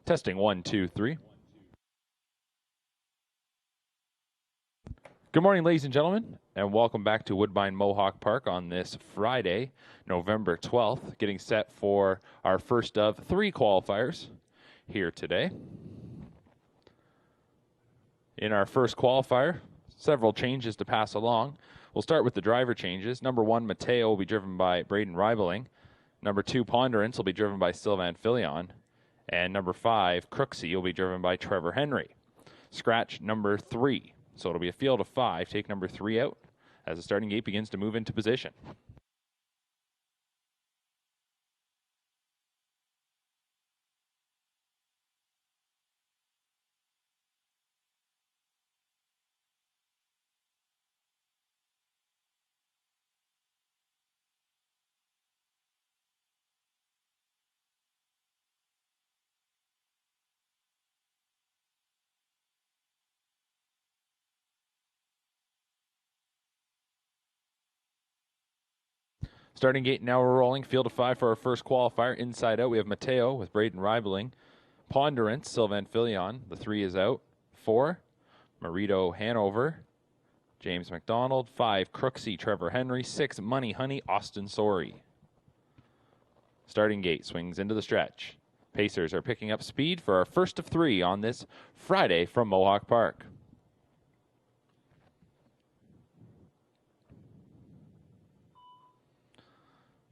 Testing 1, 2, 3. Good morning, ladies and gentlemen, and welcome back to Woodbine Mohawk Park on this Friday, November 12th, getting set for our first of 3 qualifiers here today. In our first qualifier, several changes to pass along. We'll start with the driver changes. Number 1, Mateo, will be driven by Braden Reibeling. Number 2, Ponderance, will be driven by Sylvain Filion. And number 5, Crooksy, will be driven by Trevor Henry. Scratch number 3. So it'll be a field of 5. Take number 3 out as the starting gate begins to move into position. Starting gate now we're rolling. Field of 5 for our first qualifier. Inside out we have Mateo with Braden Reibeling. Ponderance, Sylvain Filion. The 3 is out. 4, Marito Hanover. James McDonald. 5, Crooksy, Trevor Henry. 6, Money Honey, Austin Sorey. Starting gate swings into the stretch. Pacers are picking up speed for our first of 3 on this Friday from Mohawk Park.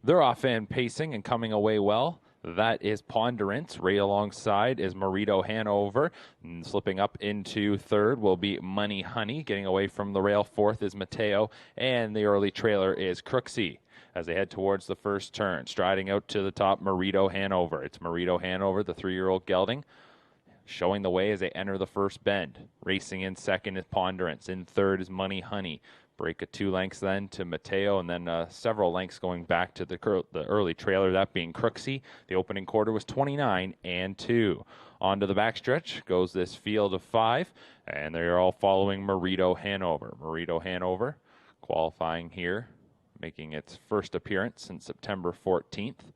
They're off and pacing and coming away well. That is Ponderance. Right alongside is Marito Hanover. And slipping up into third will be Money Honey. Getting away from the rail, fourth is Mateo. And the early trailer is Crooksy as they head towards the first turn. Striding out to the top, Marito Hanover. It's Marito Hanover, the 3-year-old gelding, showing the way as they enter the first bend. Racing in second is Ponderance. In third is Money Honey. Break of 2 lengths then to Mateo, and then several lengths going back to the early trailer, that being Crooksy. The opening quarter was 29 and 2. Onto the backstretch goes this field of 5, and they're all following Marito Hanover. Marito Hanover qualifying here, making its first appearance since September 14th.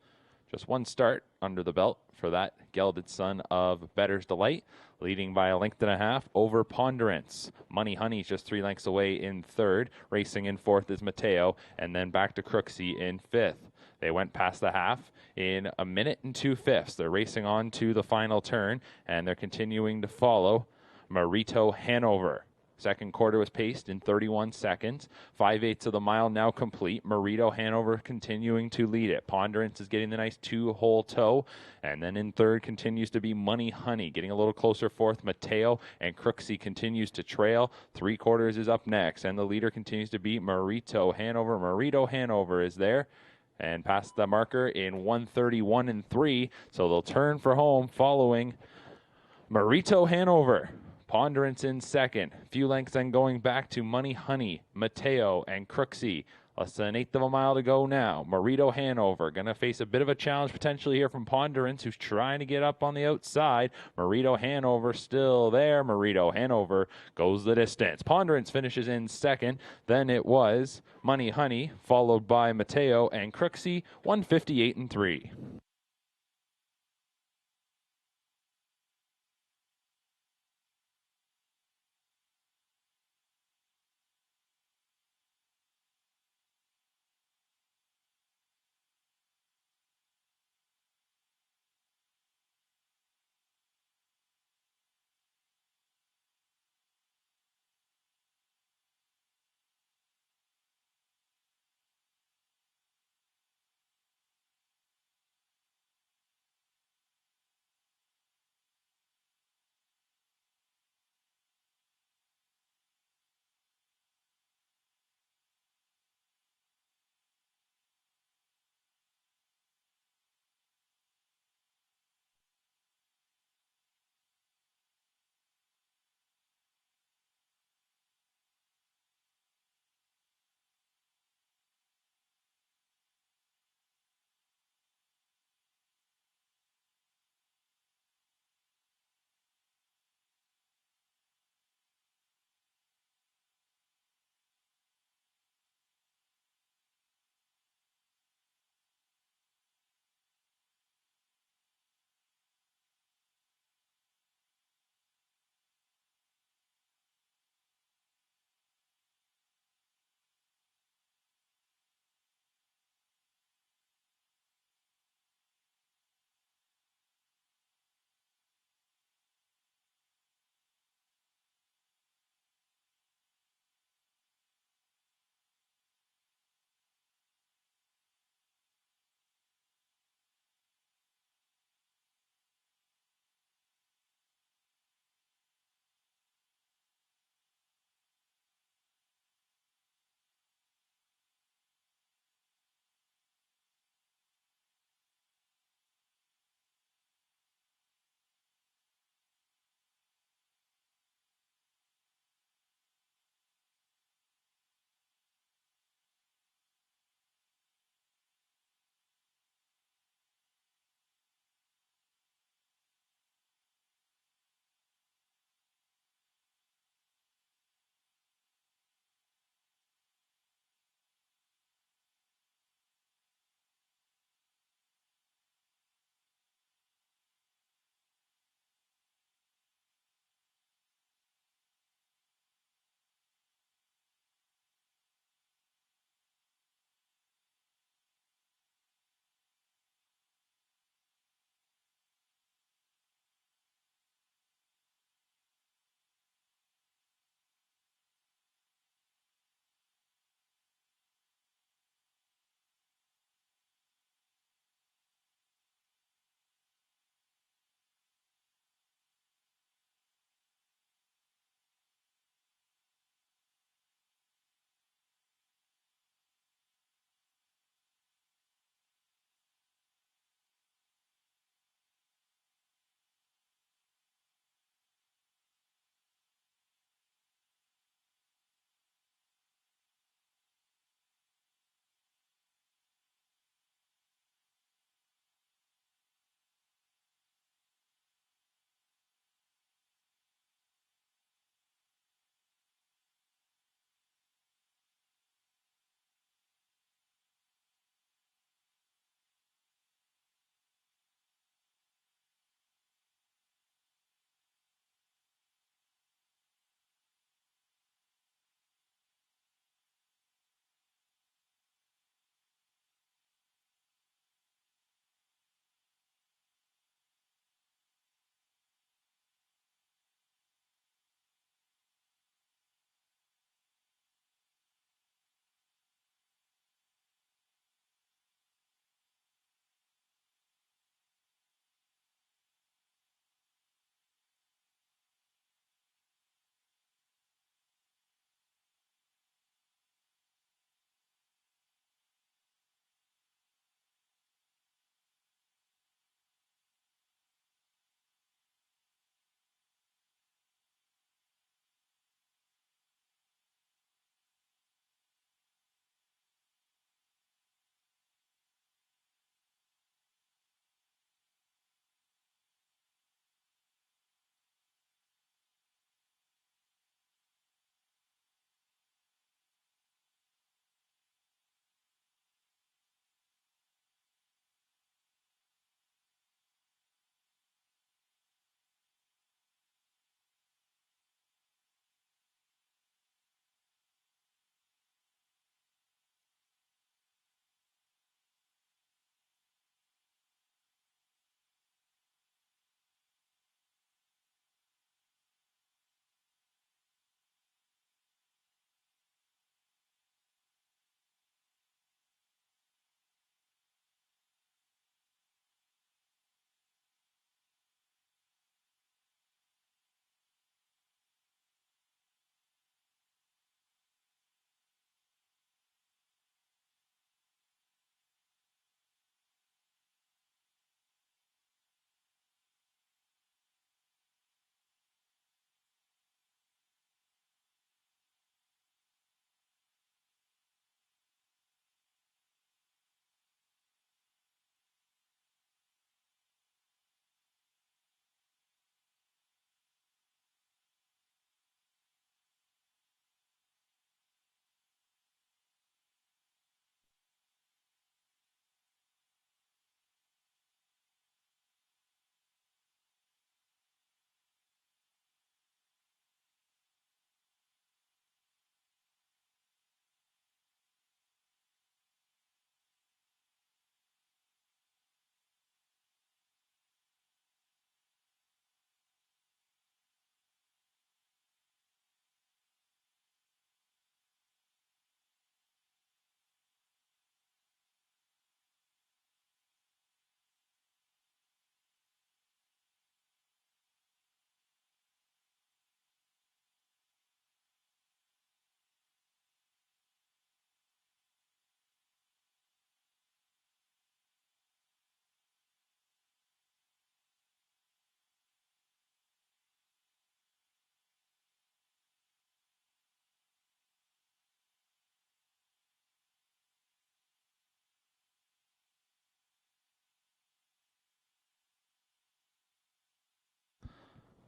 Just one start under the belt for that gelded son of Better's Delight, leading by 1.5 lengths over Ponderance. Money Honey's just 3 lengths away in third. Racing in fourth is Mateo, and then back to Crooksy in fifth. They went past the half in 1 minute and 2/5. They're racing on to the final turn, and they're continuing to follow Marito Hanover. Second quarter was paced in 31 seconds. 5/8 of the mile now complete. Marito Hanover continuing to lead it. Ponderance is getting the nice 2-hole toe. And then in third continues to be Money Honey. Getting a little closer fourth, Mateo. And Crooksy continues to trail. 3/4 is up next. And the leader continues to be Marito Hanover. Marito Hanover is there and past the marker in 1:31 and 3. So they'll turn for home following Marito Hanover. Ponderance in second. Few lengths then going back to Money Honey, Mateo, and Crooksy. Less than 1/8 of a mile to go now. Marito Hanover going to face a bit of a challenge potentially here from Ponderance, who's trying to get up on the outside. Marito Hanover still there. Marito Hanover goes the distance. Ponderance finishes in second. Then it was Money Honey, followed by Mateo and Crooksy, 1:58 and 3.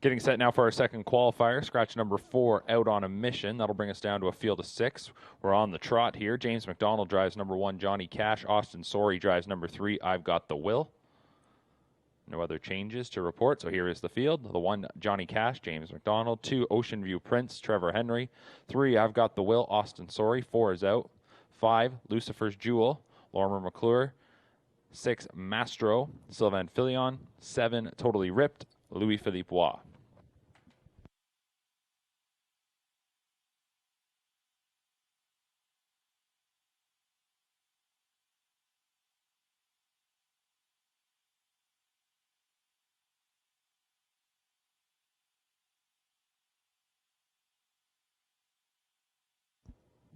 Getting set now for our second qualifier. Scratch number 4 out on a mission. That'll bring us down to a field of 6. We're on the trot here. James McDonald drives number 1, Johnny Cash. Austin Sorey drives number 3, I've Got the Will. No other changes to report, so here is the field. The 1, Johnny Cash, James McDonald. 2, Ocean View Prince, Trevor Henry. 3, I've Got the Will, Austin Sorey. 4 is out. 5, Lucifer's Jewel, Lorimer McClure. 6, Mastro, Sylvain Filion. 7, Totally Ripped, Louis-Philippe Waugh.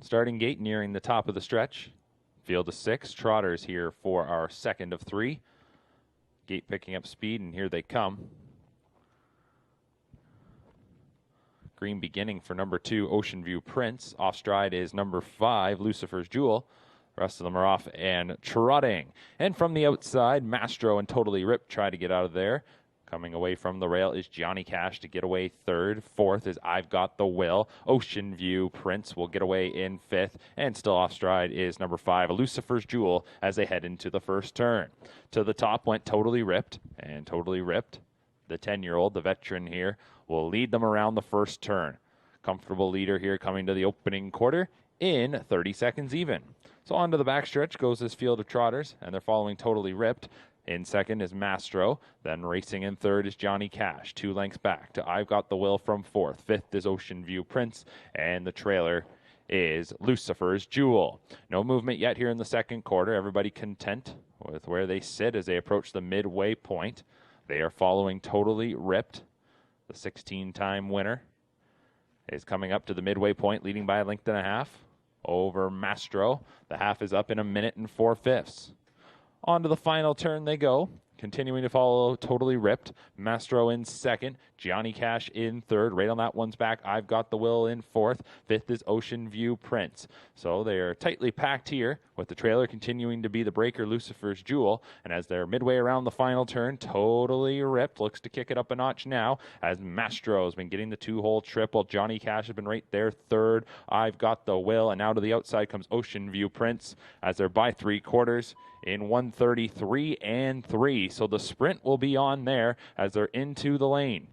Starting gate nearing the top of the stretch. Field of 6. Trotters here for our second of 3. Gate picking up speed, and here they come. Green beginning for number 2, Ocean View Prince. Off stride is number 5, Lucifer's Jewel. The rest of them are off and trotting. And from the outside, Mastro and Totally Ripped try to get out of there. Coming away from the rail is Johnny Cash to get away 3rd. 4th is I've Got the Will. Ocean View Prince will get away in 5th. And still off stride is number 5, Lucifer's Jewel, as they head into the first turn. To the top went Totally Ripped. And Totally Ripped, the 10-year-old, the veteran here, will lead them around the first turn. Comfortable leader here coming to the opening quarter in 30 seconds even. So on to the backstretch goes this field of trotters, and they're following Totally Ripped. In second is Mastro. Then racing in third is Johnny Cash. 2 lengths back to I've Got the Will from 4th. 5th is Ocean View Prince. And the trailer is Lucifer's Jewel. No movement yet here in the second quarter. Everybody content with where they sit as they approach the midway point. They are following Totally Ripped. The 16-time winner is coming up to the midway point, leading by a length and a half over Mastro. The half is up in 1 minute and 4/5. On to the final turn they go. Continuing to follow Totally Ripped. Mastro in second. Johnny Cash in third. Right on that one's back. I've Got the Will in 4th. 5th is Ocean View Prince. So they are tightly packed here, with the trailer continuing to be the breaker, Lucifer's Jewel. And as they're midway around the final turn, Totally Ripped looks to kick it up a notch now, as Mastro has been getting the 2-hole triple. Johnny Cash has been right there, 3rd. I've Got the Will. And now to the outside comes Ocean View Prince, as they're by 3/4 in 1:33 and 3. So the sprint will be on there as they're into the lane.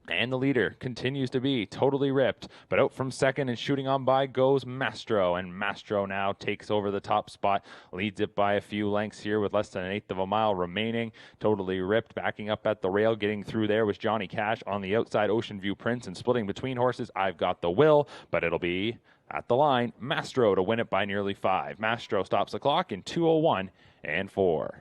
And the leader continues to be Totally Ripped, but out from second and shooting on by goes Mastro, and Mastro now takes over the top spot, leads it by a few lengths here with less than 1/8 of a mile remaining. Totally Ripped backing up at the rail, getting through there was Johnny Cash. On the outside, Ocean View Prince, and splitting between horses, I've Got the Will, but it'll be at the line, Mastro to win it by nearly 5. Mastro stops the clock in 2:01 and 4.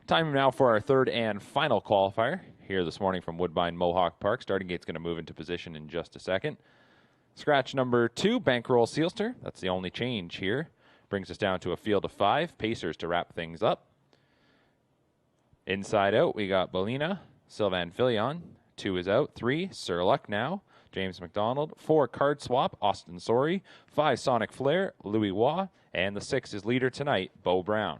Time now for our third and final qualifier here this morning from Woodbine Mohawk Park. Starting gate's going to move into position in just a second. Scratch number 2, Bankroll Sealster. That's the only change here. Brings us down to a field of 5. Pacers to wrap things up. Inside out, we got Belina, Sylvan Filion. 2 is out. 3, Sir Lucknow, James McDonald. 4, Card Swap, Austin Sorey. 5, Sonic Flare, Louis Waugh. And the 6 is leader tonight, Beau Brown.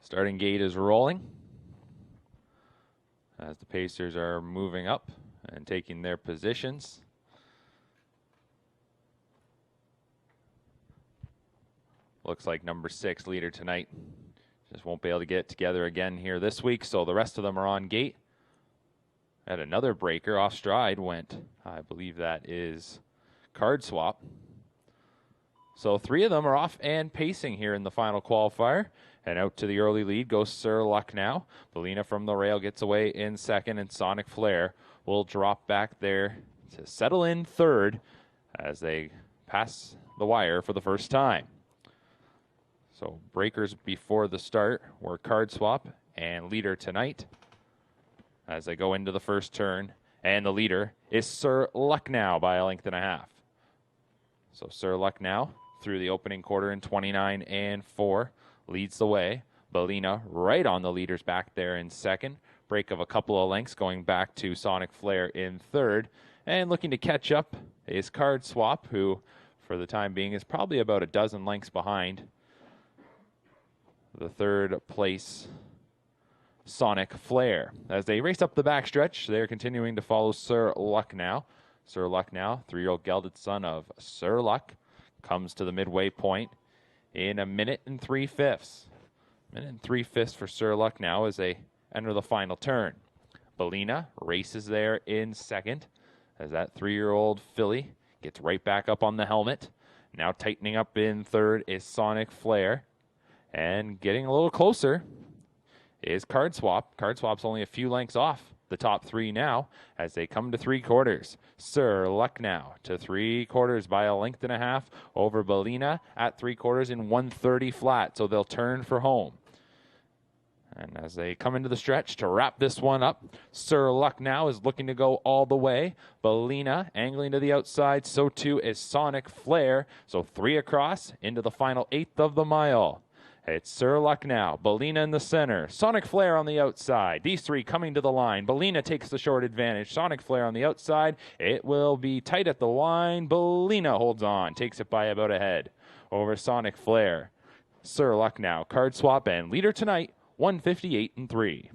Starting gate is rolling as the Pacers are moving up and taking their positions. Looks like number 6, leader tonight, just won't be able to get together again here this week, so the rest of them are on gate. At another breaker, off stride went, I believe that is Card Swap. So 3 of them are off and pacing here in the final qualifier. And out to the early lead goes Sir Lucknow. Belina from the rail gets away in second, and Sonic Flare will drop back there to settle in third as they pass the wire for the first time. So breakers before the start were Card Swap and leader tonight as they go into the first turn. And the leader is Sir Lucknow by a length and a half. So Sir Lucknow through the opening quarter in 29 and 4. Leads the way. Belina right on the leader's back there in second. Break of a couple of lengths going back to Sonic Flare in third. And looking to catch up is Card Swap, who for the time being is probably about a dozen lengths behind the third place Sonic Flare. As they race up the backstretch, they're continuing to follow Sir Lucknow. Sir Lucknow, 3-year-old gelded son of Sir Luck, comes to the midway point in 1 minute and 3/5. 1 minute and 3/5 for Sir Lucknow as they enter the final turn. Belina races there in second as that 3-year-old filly gets right back up on the helmet. Now tightening up in third is Sonic Flare. And getting a little closer is Card Swap. Card Swap's only a few lengths off the top 3 now as they come to 3/4. Sir Lucknow to 3/4 by a length and a half over Belina at 3/4 in 1:30 flat. So they'll turn for home. And as they come into the stretch to wrap this one up, Sir Lucknow is looking to go all the way. Belina angling to the outside. So too is Sonic Flare. So 3 across into the final 1/8 of the mile. It's Sir Lucknow, Belina in the center, Sonic Flare on the outside. These 3 coming to the line. Belina takes the short advantage. Sonic Flare on the outside. It will be tight at the line. Belina holds on, takes it by about a head over Sonic Flare. Sir Lucknow, Card Swap, and leader tonight, 158 and 3.